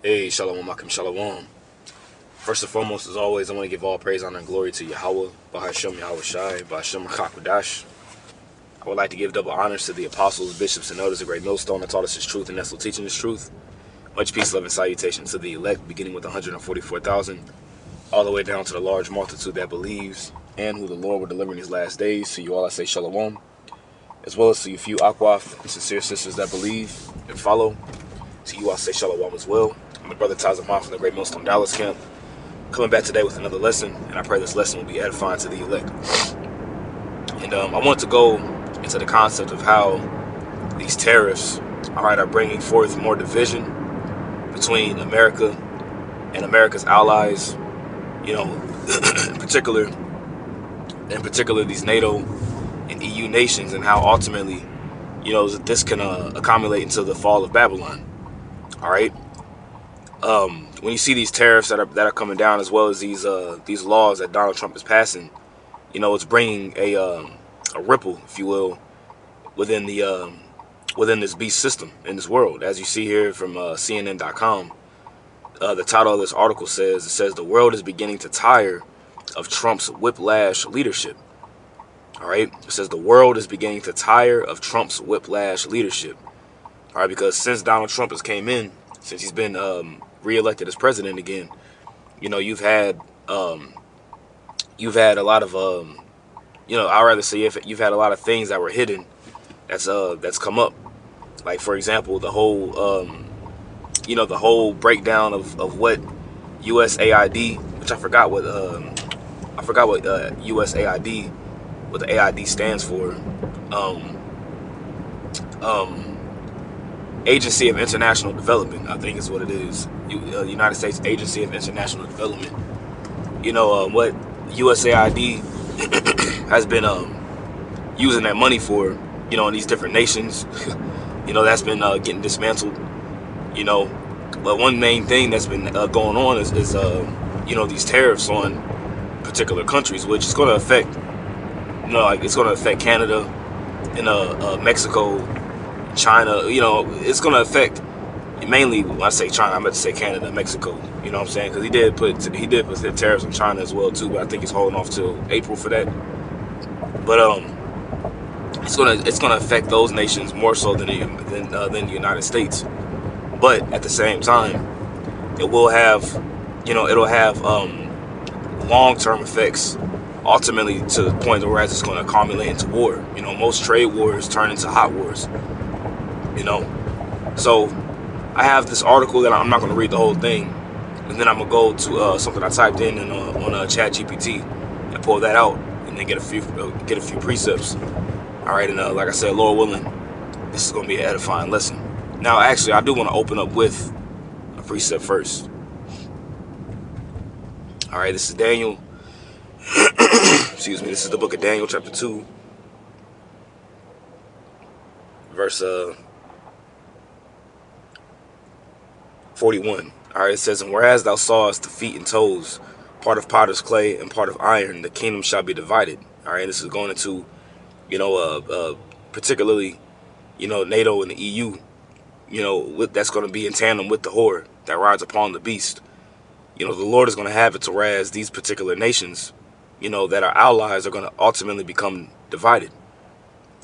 Hey, Shalom, Makim Shalom. First and foremost, as always, I want to give all praise, honor, and glory to Yahweh, Bahashem Yahweh Shai, Bahashem Chakadash. I would like to give double honors to the apostles, bishops, and elders of Great Millstone that taught us His truth and that's still teaching His truth. Much peace, love, and salutation to the elect, beginning with 144,000, all the way down to the large multitude that believes and who the Lord will deliver in these last days. To you all I say Shalom, as well as to you few Akwaf and sincere sisters that believe and follow. To you I say Shalom as well. I'm the brother Tazamon from the Great Millstone Dallas camp, coming back today with another lesson, and I pray this lesson will be edifying to the elect. And I want to go into the concept of how these tariffs, are bringing forth more division between America and America's allies. In particular these NATO and EU nations, and how ultimately, this can accumulate into the fall of Babylon. All right. When you see these tariffs that are coming down, as well as these laws that Donald Trump is passing, it's bringing a ripple, if you will, within this beast system in this world. As you see here from CNN.com, the title of this article says the world is beginning to tire of Trump's whiplash leadership. All right, it says the world is beginning to tire of Trump's whiplash leadership. All right, because since Donald Trump has came in, since he's been reelected as president again, you've had a lot of I'd rather say you've had a lot of things that were hidden that's come up. Like, for example, the whole breakdown of what USAID, which I forgot what USAID, what the AID stands for. Agency of International Development, I think is what it is. United States Agency of International Development. What USAID has been using that money for, in these different nations. That's been getting dismantled. But one main thing that's been going on is these tariffs on particular countries, which is going to affect, it's going to affect Canada and Mexico, China. It's going to affect mainly, when I say China, I'm about to say Canada and Mexico. You know what I'm saying? Because he did put the tariffs on China as well too, but I think he's holding off till April for that. But it's gonna affect those nations more so than the United States. But at the same time, it will have, it'll have long-term effects, ultimately to the point where it's going to accumulate into war. Most trade wars turn into hot wars. So I have this article that I'm not going to read the whole thing, and then I'm gonna go to something I typed in on ChatGPT and pull that out, and then get a few precepts. All right, and like I said, Lord willing, this is going to be an edifying lesson. Now, actually, I do want to open up with a precept first. All right, this is Daniel. Excuse me. This is the book of Daniel, chapter 2, verse 41. All right, it says, "And whereas thou sawest the feet and toes, part of potter's clay and part of iron, the kingdom shall be divided." All right, this is going into, particularly, NATO and the EU. That's going to be in tandem with the horde that rides upon the beast. The Lord is going to have it to whereas these particular nations, that are allies, are going to ultimately become divided.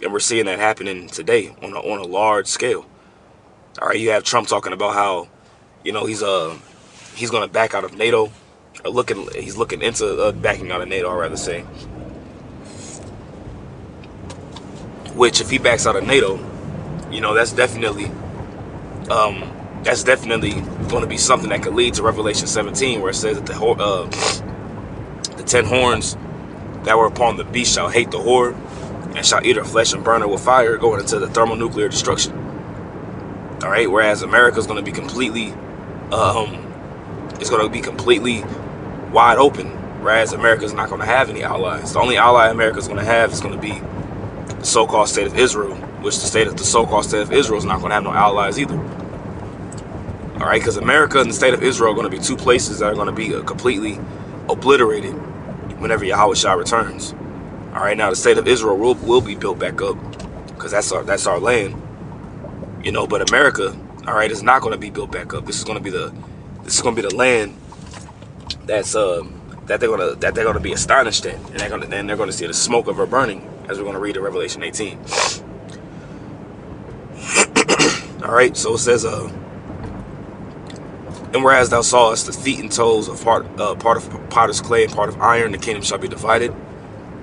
And we're seeing that happening today on a large scale. All right, you have Trump talking about how, he's going to back out of NATO, or he's looking into backing out of NATO, I'd rather say. Which, if he backs out of NATO, that's definitely going to be something that could lead to Revelation 17, where it says that the 10 horns that were upon the beast shall hate the whore, and shall eat her flesh and burn her with fire, going into the thermonuclear destruction. All right, whereas America is going to be completely, wide open. Whereas America is not going to have any allies. The only ally America is going to have is going to be the so-called state of Israel, which the so-called state of Israel is not going to have no allies either. All right, because America and the state of Israel are going to be two places that are going to be completely obliterated whenever Yahweh Shah returns. All right, now the state of Israel will be built back up, because that's our land. But America All right, it's not going to be built back up. This is going to be the land that's that they're gonna be astonished at, and they're gonna see the smoke of her burning, as we're gonna read in Revelation 18. All right, so it says, and whereas thou sawest the feet and toes of part of potter's clay and part of iron, the kingdom shall be divided.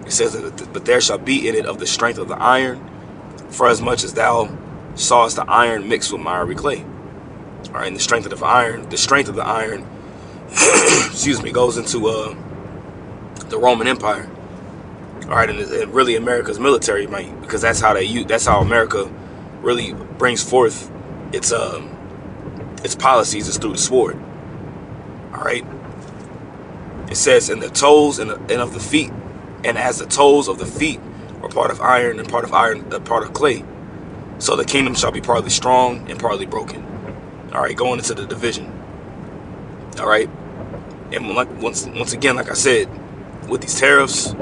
It says that, but there shall be in it of the strength of the iron, for as much as thou sawest the iron mixed with miry clay. All right, and the strength of the iron, excuse me, goes into the Roman Empire. All right, and really America's military might, because that's how America really brings forth its policies, is through the sword. All right, it says, and the toes and of the feet, and as the toes of the feet were part of iron and part of clay, so the kingdom shall be partly strong and partly broken. All right, going into the division. All right, and once again, like I said, with these tariffs,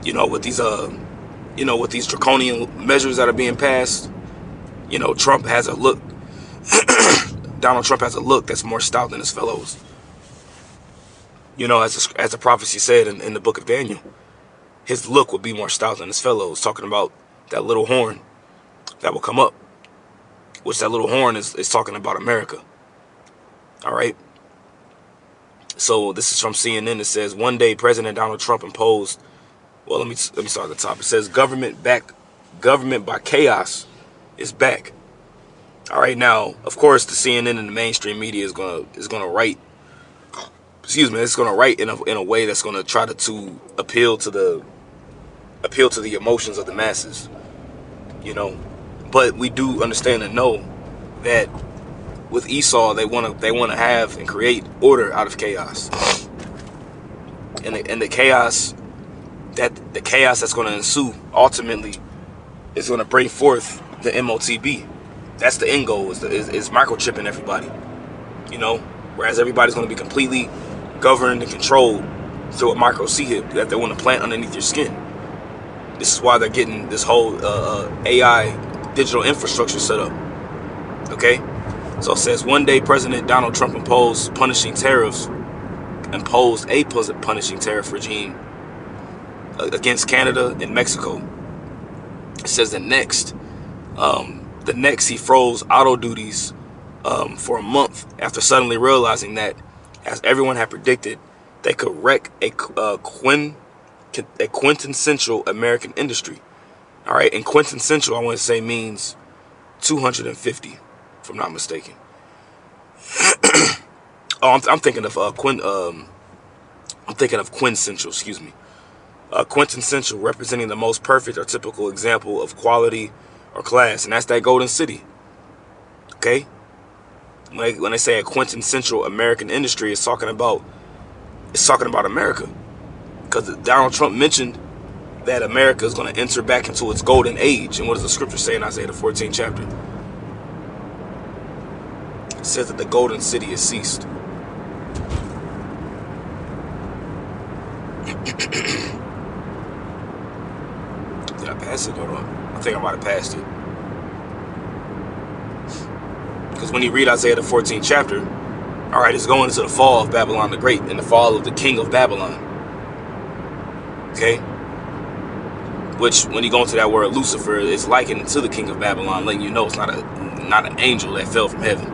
with these draconian measures that are being passed, Trump has a look. Donald Trump has a look that's more stout than his fellows. As the prophecy said in the book of Daniel, his look will be more stout than his fellows, talking about that little horn that will come up, which that little horn is talking about America. All right. So this is from CNN. It says, one day President Donald Trump imposed, well, let me start at the top. It says, government by chaos is back. All right, now, of course, the CNN and the mainstream media is gonna write. Excuse me, it's gonna write in a way that's gonna try to appeal to the emotions of the masses. But we do understand and know that with Esau, they want to have and create order out of chaos, and the chaos that's going to ensue ultimately is going to bring forth the MOTB. That's the end goal, is microchipping everybody. Whereas everybody's going to be completely governed and controlled through a micro chip that they want to plant underneath your skin. This is why they're getting this whole AI digital infrastructure set up. Okay. So it says, one day President Donald Trump imposed a punishing tariff regime against Canada and Mexico. It says the next he froze auto duties for a month after suddenly realizing that, as everyone had predicted, they could wreck a quintessential American industry. All right, and quintessential, I want to say, means 250. If I'm not mistaken. I'm thinking of quintessential. Excuse me. Quintessential, representing the most perfect or typical example of quality or class, and that's that Golden City. Okay. When they say a quintessential American industry, it's talking about America, because Donald Trump mentioned that America is going to enter back into its golden age. And what does the scripture say in Isaiah the 14th chapter? It says that the golden city has ceased. Did I pass it? Hold on. I think I might have passed it. Because when you read Isaiah the 14th chapter, all right, it's going into the fall of Babylon the Great and the fall of the king of Babylon. Okay? Which, when you go into that word Lucifer, it's likened to the king of Babylon, letting you know it's not an angel that fell from heaven.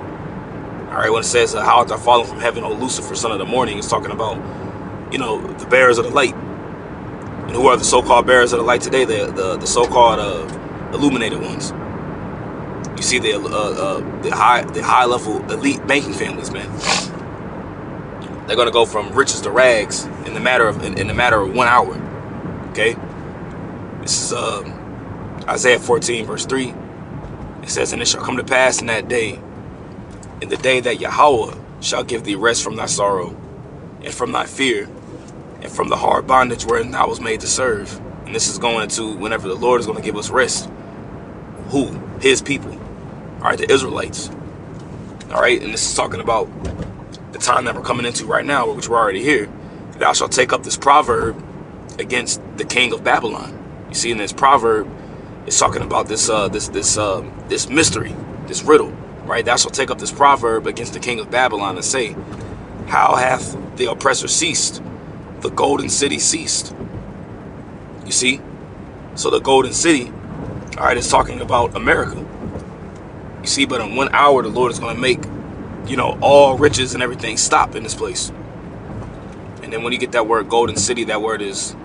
All right, when it says, how art thou fallen from heaven, O Lucifer, son of the morning, it's talking about, the bearers of the light. And who are the so-called bearers of the light today? The so-called illuminated ones. You see the high level elite banking families, man. They're gonna go from riches to rags in the matter of 1 hour. Okay, this is Isaiah 14 verse 3. It says, and it shall come to pass in that day, in the day that Yahweh shall give thee rest from thy sorrow, and from thy fear, and from the hard bondage wherein thou was made to serve. And this is going into whenever the Lord is going to give us rest. Who? His people. All right, the Israelites. All right, and this is talking about the time that we're coming into right now, which we're already here. Thou shalt take up this proverb against the king of Babylon. You see, in this proverb, it's talking about this mystery, this riddle. right? Thou shalt take up this proverb against the king of Babylon and say, how hath the oppressor ceased? The golden city ceased. You see? So the golden city, all right, is talking about America. You see, but in 1 hour, the Lord is going to make, all riches and everything stop in this place. And then when you get that word golden city, that word is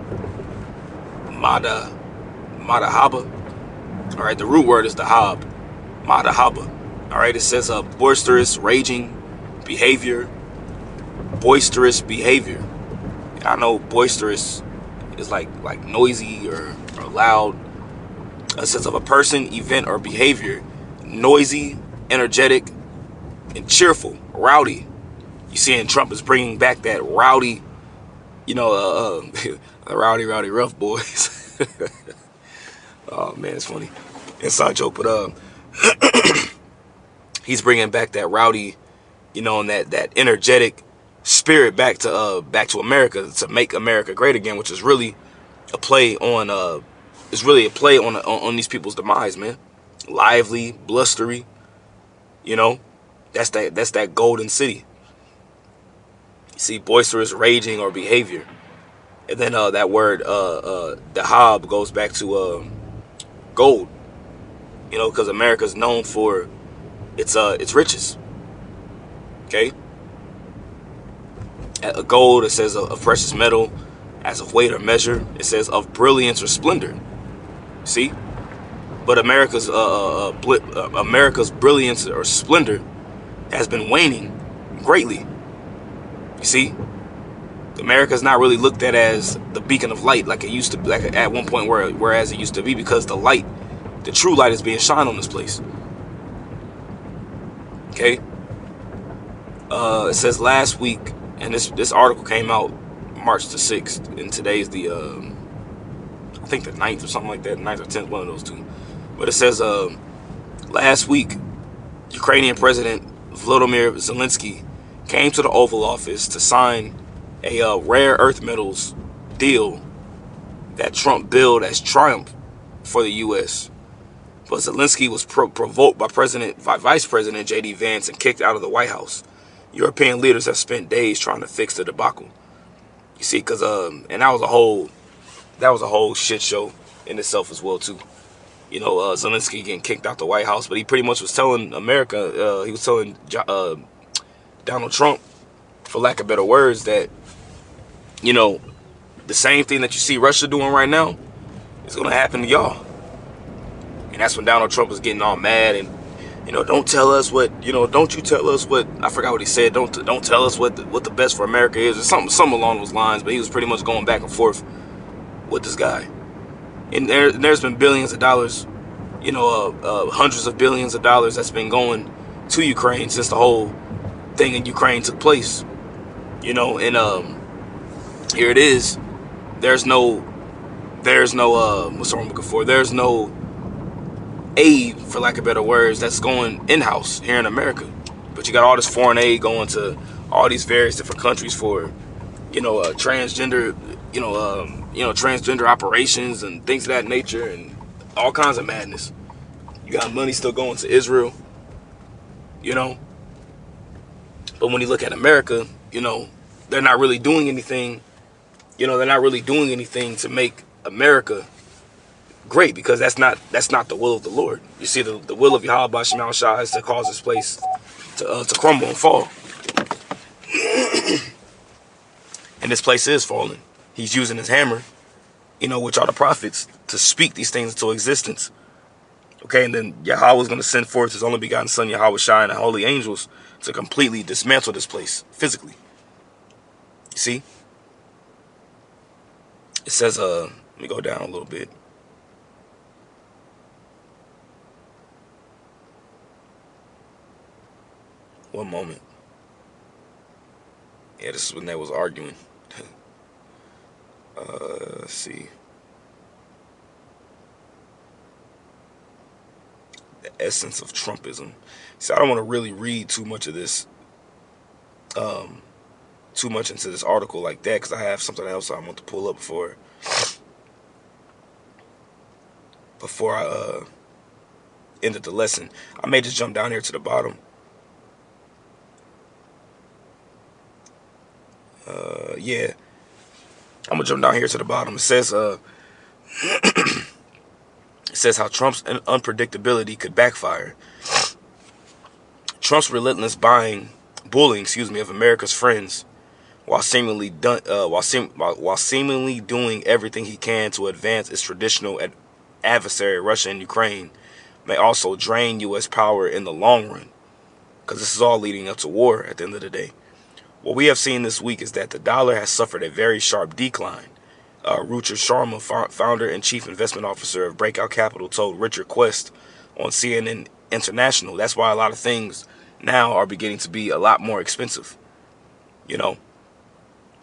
Madahaba. All right, the root word is dahab, Madahaba. All right, it says boisterous, raging behavior, boisterous behavior. And I know boisterous is like noisy or loud. It says of a person, event, or behavior, noisy, energetic, and cheerful, rowdy. You see, and Trump is bringing back that rowdy, rowdy, rough boys. Oh man, it's funny. Inside joke, but he's bringing back that rowdy, and that energetic spirit back to America, to make America great again, which is really a play on on these people's demise, man. Lively, blustery, that's that golden city. You see, boisterous, raging, or behavior. And then that word dahab goes back to gold, because America's known for its riches. Okay, a gold, it says of precious metal, as of weight or measure. It says of brilliance or splendor. See, but America's brilliance or splendor has been waning greatly. You see, America's not really looked at as the beacon of light like it used to, like at one point whereas it used to be, because the true light is being shined on this place. Okay. It says last week, and this article came out March the 6th, and today's the I think the 9th or something like that, 9th or 10th, one of those two. But it says last week, Ukrainian President Volodymyr Zelensky came to the Oval Office to sign a rare earth metals deal that Trump billed as triumph for the U.S. But Zelensky was provoked by Vice President J.D. Vance and kicked out of the White House. European leaders have spent days trying to fix the debacle. You see, because and that was a whole shit show in itself as well too. Zelensky getting kicked out the White House, but he pretty much was telling America, he was telling Donald Trump, for lack of better words, that the same thing that you see Russia doing right now is going to happen to y'all. And that's when Donald Trump was getting all mad and, don't tell us what, don't you tell us what, I forgot what he said, don't tell us what the best for America is, or something along those lines. But he was pretty much going back and forth with this guy. And there's been billions of dollars, hundreds of billions of dollars that's been going to Ukraine since the whole thing in Ukraine took place. And here it is. There's no what's the word I'm looking for? There's no aid, for lack of better words, that's going in-house here in America. But you got all this foreign aid going to all these various different countries for, transgender, transgender operations and things of that nature, and all kinds of madness. You got money still going to Israel, But when you look at America, they're not really doing anything. They're not really doing anything to make America great, because that's not the will of the Lord. You see, the will of Yahweh Shema Shah is to cause this place to crumble and fall. And this place is falling. He's using his hammer, which are the prophets, to speak these things into existence. Okay, and then Yahweh is going to send forth his only begotten son, Yahweh Shai, and the holy angels to completely dismantle this place physically. You see? It says, let me go down a little bit. One moment. Yeah, this is when they was arguing. Let's see. The essence of Trumpism. See, I don't want to really read too much of this, too much into this article like that, because I have something else I want to pull up before I ended the lesson. I may just jump down here to the bottom. Yeah, I'm gonna jump down here to the bottom. It says how Trump's unpredictability could backfire. Trump's relentless bullying, of America's friends, while seemingly doing everything he can to advance its traditional adversary, Russia and Ukraine, may also drain U.S. power in the long run, because this is all leading up to war at the end of the day. What we have seen this week is that the dollar has suffered a very sharp decline. Ruchir Sharma, founder and chief investment officer of Breakout Capital, told Richard Quest on CNN International that's why a lot of things now are beginning to be a lot more expensive. You know,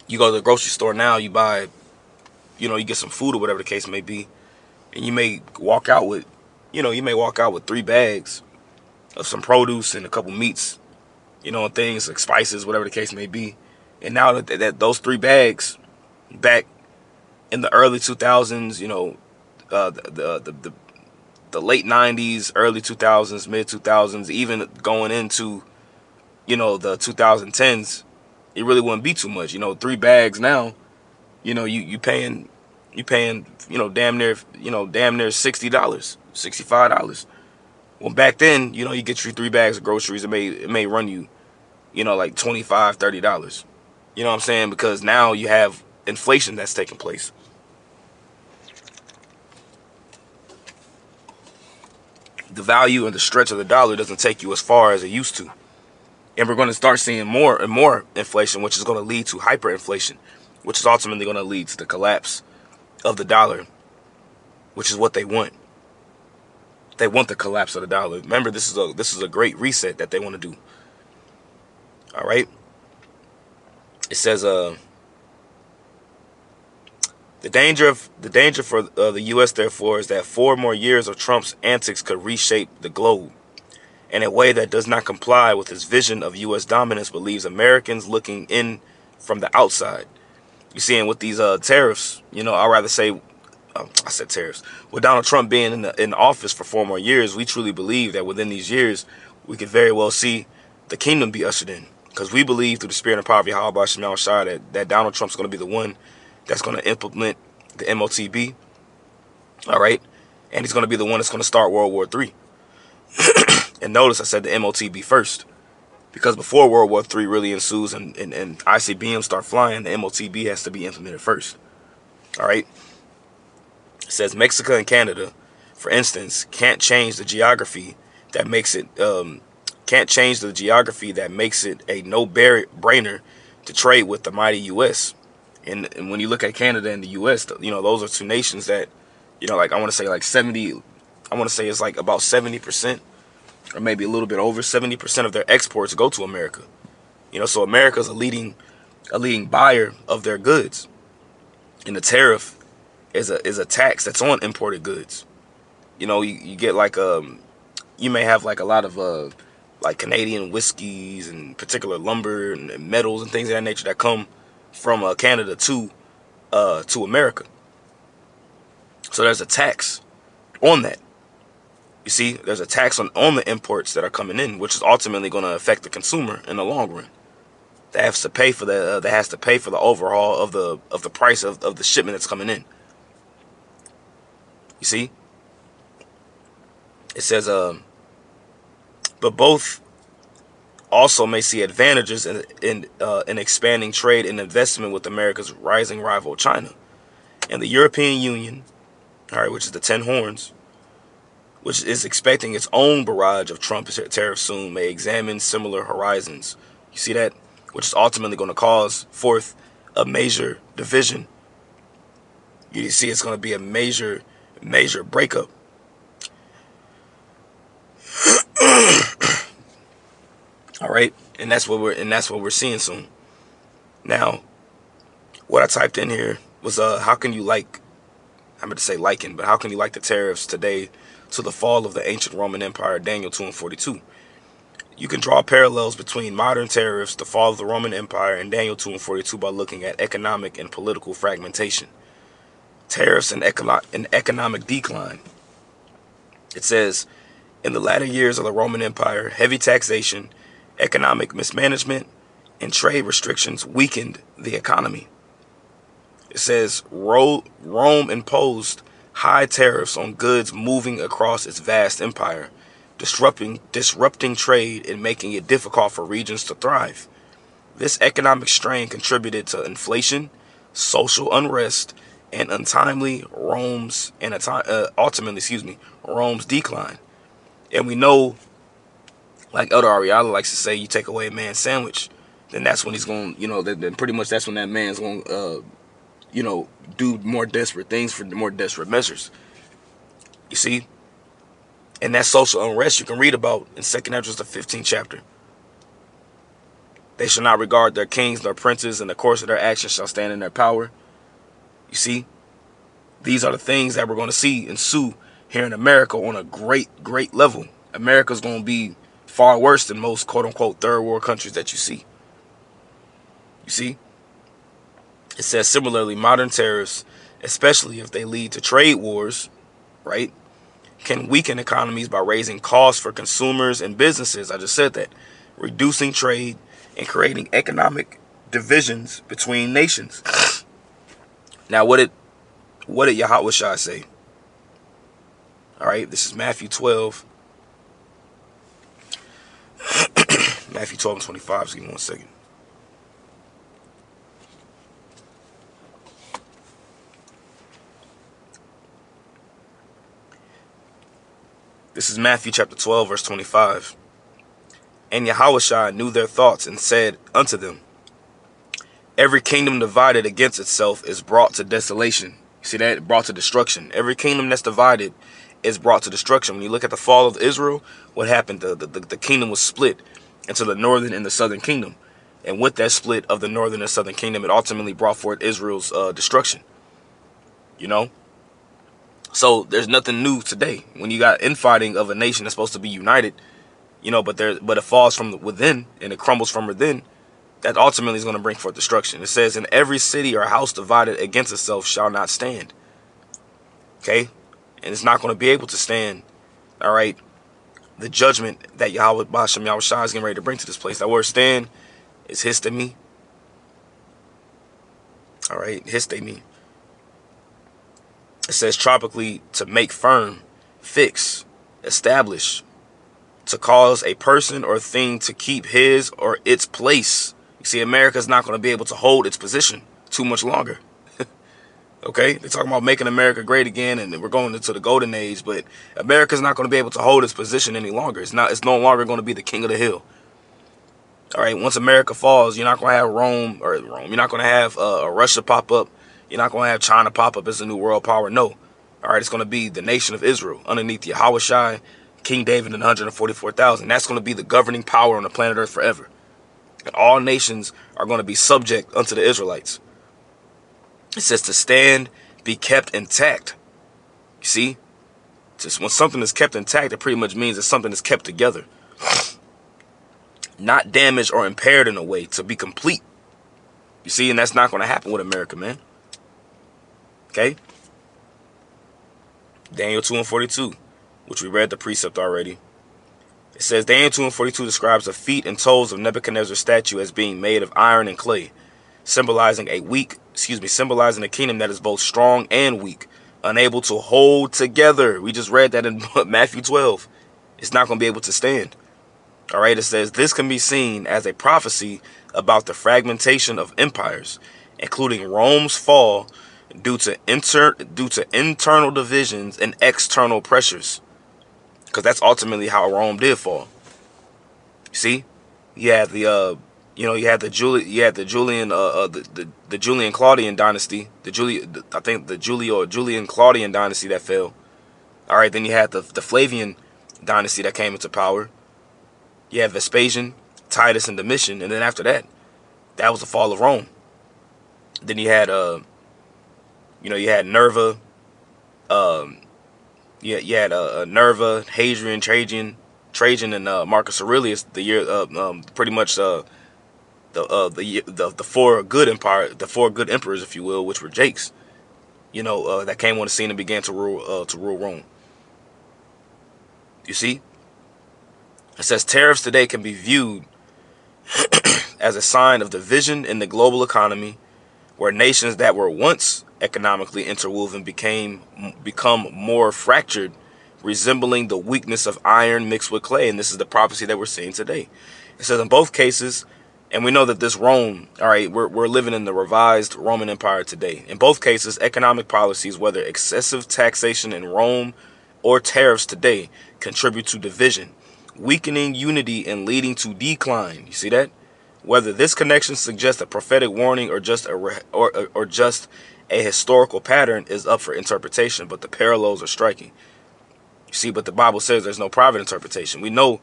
you go to the grocery store now, you buy, you get some food or whatever the case may be, and you may walk out with, 3 bags of some produce and a couple meats, and things like spices, whatever the case may be. And now that those 3 bags back in the early 2000s, the late 90s, early 2000s, mid 2000s, even going into, the 2010s, it really wouldn't be too much. 3 bags now, you paying, damn near $60, $65. Well, back then, you get your 3 bags of groceries, it may run you, like $25, $30. You know what I'm saying? Because now you have inflation that's taking place. The value and the stretch of the dollar doesn't take you as far as it used to. And we're going to start seeing more and more inflation, which is going to lead to hyperinflation, which is ultimately going to lead to the collapse of the dollar, which is what they want. They want the collapse of the dollar. Remember, this is a great reset that they want to do. All right. It says the danger for the U.S. therefore is that 4 more years of Trump's antics could reshape the globe in a way that does not comply with his vision of U.S. dominance, but leaves Americans looking in from the outside. You see, and with these tariffs, I'd rather say, I said tariffs. With Donald Trump being in office for 4 more years, we truly believe that within these years, we could very well see the kingdom be ushered in. Because we believe through the spirit and power of Yahweh Shema Shai that Donald Trump's going to be the one that's going to implement the MOTB. All right. And he's going to be the one that's going to start World War III. And notice I said the MOTB first. Because before World War III really ensues and ICBMs start flying, the MOTB has to be implemented first. All right. It says Mexico and Canada, for instance, can't change the geography that makes it a no-brainer to trade with the mighty U.S. And when you look at Canada and the U.S., those are 2 nations that, like I want to say like 70, I want to say it's like about 70%, or maybe a little bit over 70% of their exports go to America. So America's a leading buyer of their goods, and the tariff is a tax that's on imported goods. You get like you may have like a lot of like Canadian whiskeys and particular lumber and metals and things of that nature that come from Canada to America. So there's a tax on that. You see, there's a tax on the imports that are coming in, which is ultimately going to affect the consumer in the long run. That has to pay for the overhaul of the price of the shipment that's coming in. You see, it says but both also may see advantages in expanding trade and investment with America's rising rival China. And the European Union, all right, which is the 10 horns, which is expecting its own barrage of Trump tariffs soon, may examine similar horizons. You see that? Which is ultimately going to cause forth a major division. You see, it's going to be a major breakup. All right, and that's what we're seeing soon. Now, what I typed in here was how can you like the tariffs today to the fall of the ancient Roman Empire, Daniel 2:42. You can draw parallels between modern tariffs, the fall of the Roman Empire, and Daniel 2:42 by looking at economic and political fragmentation. Tariffs and economic decline. It says, In the latter years of the Roman Empire, heavy taxation, economic mismanagement, and trade restrictions weakened the economy. It says Rome imposed high tariffs on goods moving across its vast empire, disrupting trade and making it difficult for regions to thrive. This economic strain contributed to inflation, social unrest, and ultimately Rome's decline. And we know, like Elder Ariala likes to say, you take away a man's sandwich, then that's when he's going, then pretty much that's when that man's going, do more desperate things for more desperate measures. You see? And that social unrest you can read about in 2nd Esdras, the 15th chapter. They shall not regard their kings nor princes, and the course of their actions shall stand in their power. You see? These are the things that we're going to see ensue here in America on a great, great level. America's going to be far worse than most quote-unquote third world countries that you see. You see? It says, similarly, modern tariffs, especially if they lead to trade wars, right, can weaken economies by raising costs for consumers and businesses. I just said that. Reducing trade and creating economic divisions between nations. Now, what did Yahushua say? All right, this is Matthew 12. Matthew 12 and 25. Just give me 1 second. This is Matthew chapter 12, verse 25. And Yahushua knew their thoughts and said unto them, every kingdom divided against itself is brought to desolation. You see that? Brought to destruction. Every kingdom that's divided is brought to destruction. When you look at the fall of Israel, what happened? The kingdom was split into the northern and the southern kingdom. And with that split of the northern and southern kingdom, it ultimately brought forth Israel's destruction. You know? So there's nothing new today. When you got infighting of a nation that's supposed to be united, but it falls from within and it crumbles from within, that ultimately is going to bring forth destruction. It says, in every city or house divided against itself shall not stand. Okay? And it's not going to be able to stand. All right? The judgment that Yahweh Bashem Yahushua is getting ready to bring to this place. That word stand is histemi. All right? Histemi. It says tropically to make firm, fix, establish, to cause a person or thing to keep his or its place. You see, America's not going to be able to hold its position too much longer. Okay? They're talking about making America great again, and we're going into the golden age, but America's not going to be able to hold its position any longer. It's no longer going to be the king of the hill. All right? Once America falls, you're not going to have Rome. You're not going to have Russia pop up. You're not going to have China pop up as a new world power. No. All right? It's going to be the nation of Israel underneath Yahushua, King David, and 144,000. That's going to be the governing power on the planet Earth forever. And all nations are going to be subject unto the Israelites. It says to stand, be kept intact. You see? Just when something is kept intact, it pretty much means that something is kept together. Not damaged or impaired in a way, to be complete. You see? And that's not going to happen with America, man. Okay? Daniel 2 and 42, which we read the precept already. It says, Daniel 2 and 42 describes the feet and toes of Nebuchadnezzar's statue as being made of iron and clay, symbolizing a kingdom that is both strong and weak, unable to hold together. We just read that in Matthew 12. It's not going to be able to stand. All right, it says, this can be seen as a prophecy about the fragmentation of empires, including Rome's fall due to internal divisions and external pressures. Because that's ultimately how Rome did fall. You see, you had the Julian Claudian dynasty, the Julian Claudian dynasty that fell. All right, then you had the Flavian dynasty that came into power. You had Vespasian, Titus, and Domitian, and then after that, that was the fall of Rome. Then you had you had Nerva, you had Nerva, Hadrian, Trajan, and Marcus Aurelius. The year, pretty much the four good emperors, if you will, which were Jakes. That came on the scene and began to rule Rome. You see, It says tariffs today can be viewed as a sign of division in the global economy, where nations that were once economically interwoven become more fractured, resembling the weakness of iron mixed with clay. And this is the prophecy that we're seeing today. It says in both cases, and we know that this Rome, all right, we're living in the revised Roman Empire today. In both cases, economic policies, whether excessive taxation in Rome or tariffs today, contribute to division, weakening unity and leading to decline. You see that? Whether this connection suggests a prophetic warning or just or just a historical pattern is up for interpretation, but the parallels are striking. You see, but the Bible says there's no private interpretation. We know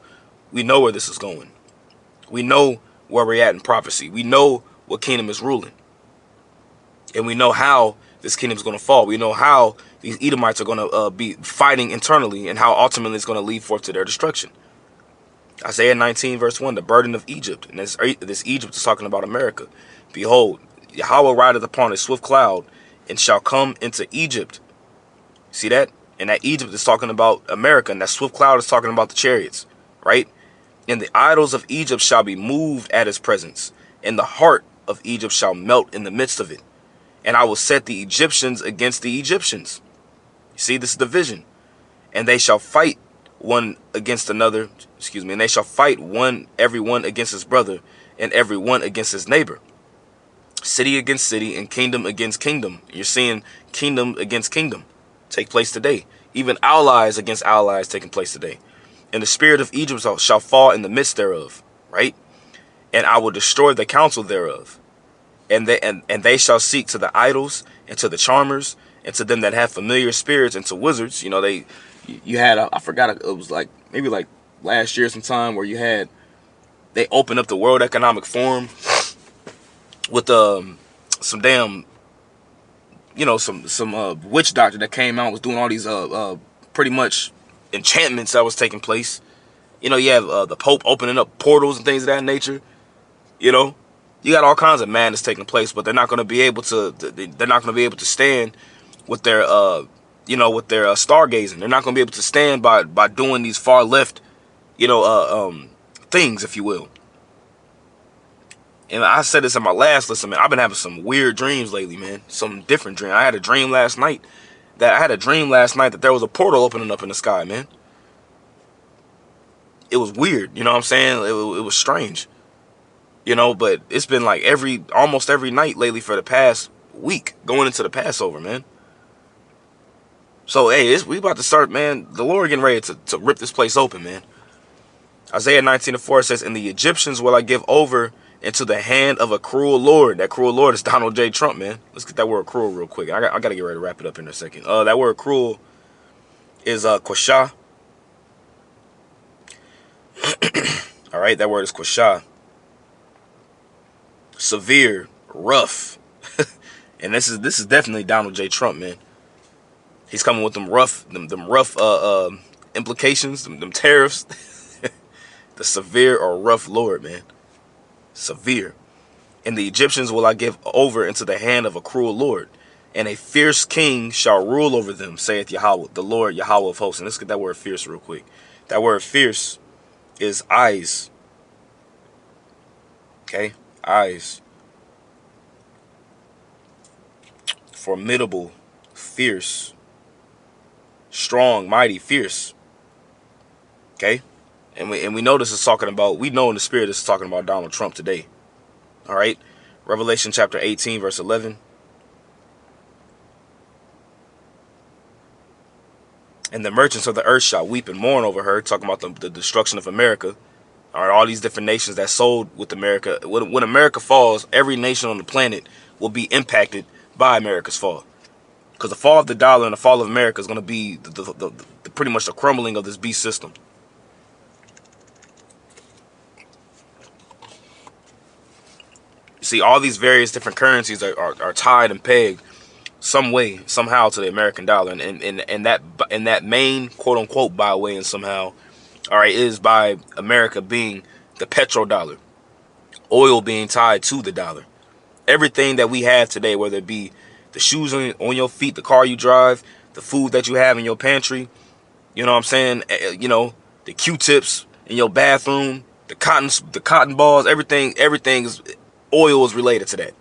where this is going. We know where we're at in prophecy. We know what kingdom is ruling. And we know how this kingdom is going to fall. We know how these Edomites are going to be fighting internally and how ultimately it's going to lead forth to their destruction. Isaiah 19 verse 1, the burden of Egypt. And this Egypt is talking about America. Behold, Yahweh rideth upon a swift cloud and shall come into Egypt. See that? And that Egypt is talking about America. And that swift cloud is talking about the chariots. Right? And the idols of Egypt shall be moved at his presence. And the heart of Egypt shall melt in the midst of it. And I will set the Egyptians against the Egyptians. You see, this is the vision. And they shall fight one against another, and they shall fight every one against his brother, and every one against his neighbor. City against city, and kingdom against kingdom. You're seeing kingdom against kingdom take place today. Even allies against allies taking place today. And the spirit of Egypt shall fall in the midst thereof, right? And I will destroy the counsel thereof. And they shall seek to the idols, and to the charmers, and to them that have familiar spirits, and to wizards. You know, you had, I forgot, it was like, maybe like last year sometime, where they opened up the World Economic Forum with some damn, some witch doctor that came out, was doing all these pretty much enchantments that was taking place. You have the Pope opening up portals and things of that nature. You got all kinds of madness taking place, but they're not going to be able to. They're not going to be able to stand with their stargazing. They're not going to be able to stand by doing these far left, things, if you will. And I said this in my last listen, man. I've been having some weird dreams lately, man. Some different dream. I had a dream last night that there was a portal opening up in the sky, man. It was weird, you know what I'm saying? It was strange, But it's been like almost every night lately for the past week, going into the Passover, man. So, hey, we about to start, man. The Lord getting ready to rip this place open, man. Isaiah 19:4 says, and the Egyptians will I give over into the hand of a cruel Lord. That cruel Lord is Donald J. Trump, man. Let's get that word cruel real quick. I got to get ready to wrap it up in a second. That word cruel is quashah. All right, that word is quashah. Severe, rough. And this is definitely Donald J. Trump, man. He's coming with them rough implications, them tariffs. The severe or rough Lord, man. Severe. And the Egyptians will I give over into the hand of a cruel Lord, and a fierce king shall rule over them, saith Yahweh, the Lord Yahweh of hosts. And let's get that word fierce real quick. That word fierce is eyes. Okay? Eyes. Formidable, fierce, strong, mighty, fierce. Okay? And we know this is talking about, we know in the spirit this is talking about Donald Trump today. All right? Revelation chapter 18, verse 11. And the merchants of the earth shall weep and mourn over her, talking about the destruction of America. All right, all these different nations that sold with America. When America falls, every nation on the planet will be impacted by America's fall. Because the fall of the dollar and the fall of America is going to be the pretty much the crumbling of this beast system. You see, all these various different currencies are tied and pegged some way, somehow, to the American dollar, and that main quote unquote byway and somehow, all right, is by America being the petrodollar, oil being tied to the dollar. Everything that we have today, whether it be the shoes on your feet, the car you drive, the food that you have in your pantry, you know what I'm saying, the Q-tips in your bathroom, the cotton balls, everything is oil is related to that,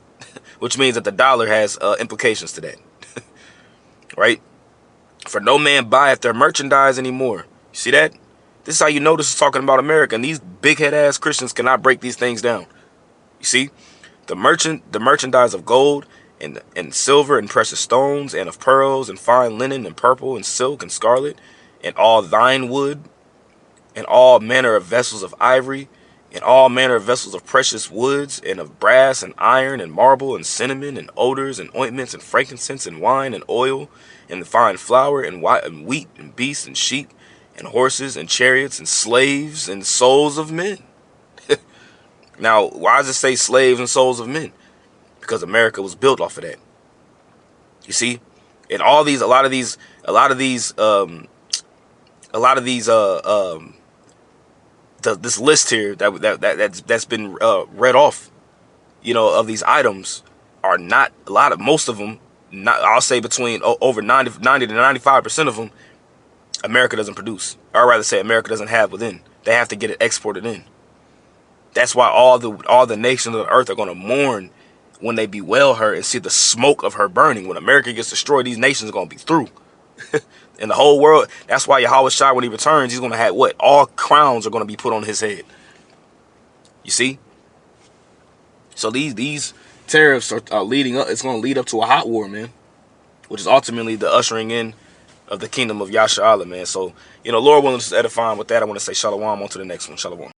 which means that the dollar has implications to that, right? For no man buyeth their merchandise anymore. You see that? This is how you know this is talking about America, and these big head ass Christians cannot break these things down. You see, the merchandise of gold and silver and precious stones and of pearls and fine linen and purple and silk and scarlet and all thine wood and all manner of vessels of ivory and all manner of vessels of precious woods and of brass and iron and marble and cinnamon and odors and ointments and frankincense and wine and oil and fine flour and wheat and beasts and sheep and horses and chariots and slaves and souls of men. Now, why does it say slaves and souls of men? Because America was built off of that. You see, and a lot of these, this list here that's been read off, you know, of these items are not most of them. Not, I'll say between over 90 to 95% of them, America doesn't produce, or rather say America doesn't have within. They have to get it exported in. That's why all the nations of the earth are going to mourn when they bewail her and see the smoke of her burning. When America gets destroyed, these nations are going to be through. And the whole world, that's why Yahweh Shai, when he returns, he's going to have what? All crowns are going to be put on his head. You see? So these tariffs are leading up. It's going to lead up to a hot war, man. Which is ultimately the ushering in of the kingdom of Yasha Allah, man. So, you know, Lord willing to edify with that, I want to say shalom on to the next one. Shalom.